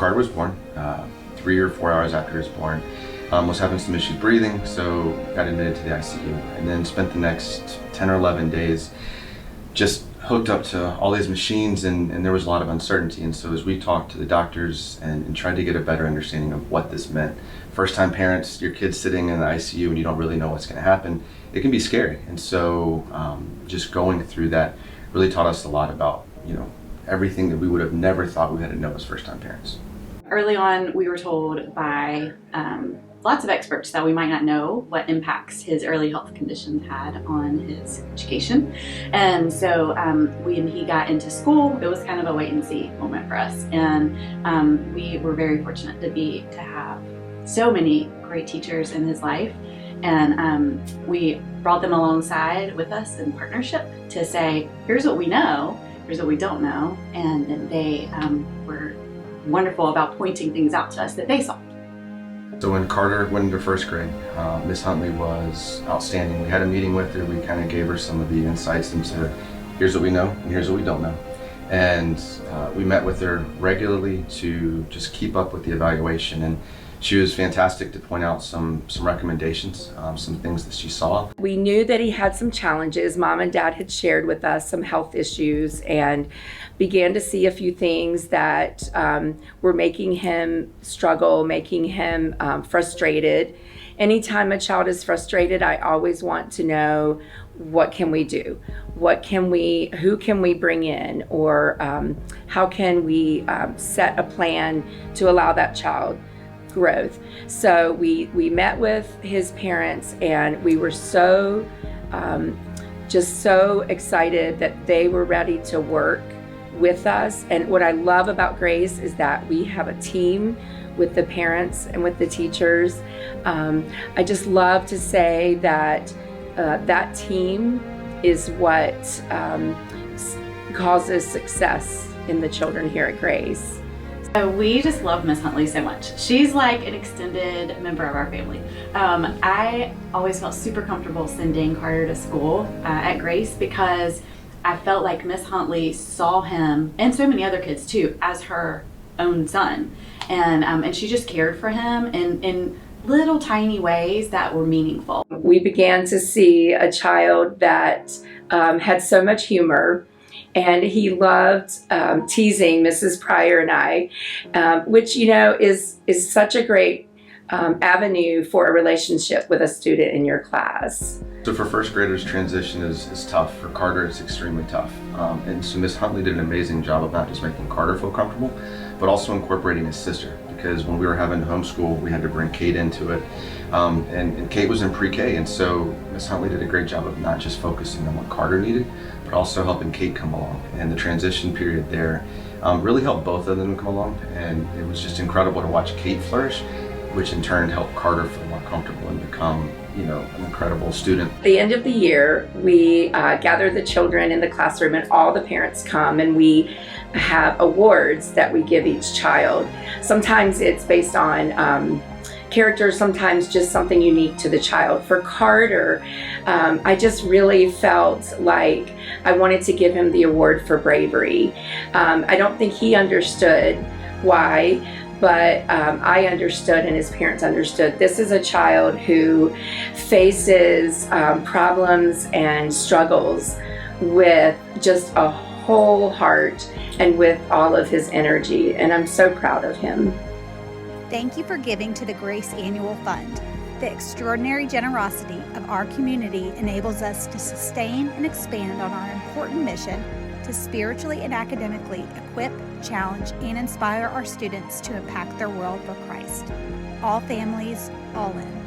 Carter was born, 3 or 4 hours after he was born, was having some issues breathing, so got admitted to the ICU, and then spent the next 10 or 11 days just hooked up to all these machines, and there was a lot of uncertainty. And so as we talked to the doctors and tried to get a better understanding of what this meant, first-time parents, your kid's sitting in the ICU and you don't really know what's going to happen, it can be scary. And so just going through that really taught us a lot about, everything that we would have never thought we had to know as first-time parents. Early on, we were told by lots of experts that we might not know what impacts his early health conditions had on his education. And so when he got into school, it was kind of a wait and see moment for us. And we were very fortunate to have so many great teachers in his life. And we brought them alongside with us in partnership to say, here's what we know, here's what we don't know. And then they were wonderful about pointing things out to us that they saw. So when Carter went into first grade, Miss Huntley was outstanding. We had a meeting with her. We kind of gave her some of the insights into here's what we know and here's what we don't know. And we met with her regularly to just keep up with the evaluation. And she was fantastic to point out some recommendations, some things that she saw. We knew that he had some challenges. Mom and Dad had shared with us some health issues and began to see a few things that were making him struggle, making him frustrated. Anytime a child is frustrated, I always want to know, what can we do? Who can we bring in? Or how can we set a plan to allow that child growth? So we met with his parents, and we were so excited that they were ready to work with us. And what I love about Grace is that we have a team with the parents and with the teachers. I just love to say that that team is what causes success in the children here at Grace. So we just love Miss Huntley so much. She's like an extended member of our family. I always felt super comfortable sending Carter to school at Grace because I felt like Miss Huntley saw him, and so many other kids too, as her own son. And she just cared for him in little tiny ways that were meaningful. We began to see a child that had so much humor, and he loved teasing Mrs. Pryor and I, which is such a great avenue for a relationship with a student in your class. So for first graders, transition is tough. For Carter, it's extremely tough. And so Miss Huntley did an amazing job of not just making Carter feel comfortable, but also incorporating his sister. Because when we were having homeschool, we had to bring Kate into it. And Kate was in pre-K, and so Miss Huntley did a great job of not just focusing on what Carter needed, but also helping Kate come along. And the transition period there really helped both of them come along, and it was just incredible to watch Kate flourish, which in turn helped Carter feel more comfortable and become, an incredible student. At the end of the year, we gather the children in the classroom, and all the parents come, and we have awards that we give each child. Sometimes it's based on character, sometimes just something unique to the child. For Carter, I just really felt like I wanted to give him the award for bravery. I don't think he understood why, but I understood, and his parents understood. This is a child who faces problems and struggles with just a whole heart and with all of his energy, and I'm so proud of him. Thank you for giving to the Grace Annual Fund. The extraordinary generosity of our community enables us to sustain and expand on our important mission to spiritually and academically equip, challenge, and inspire our students to impact their world for Christ. All families, all in.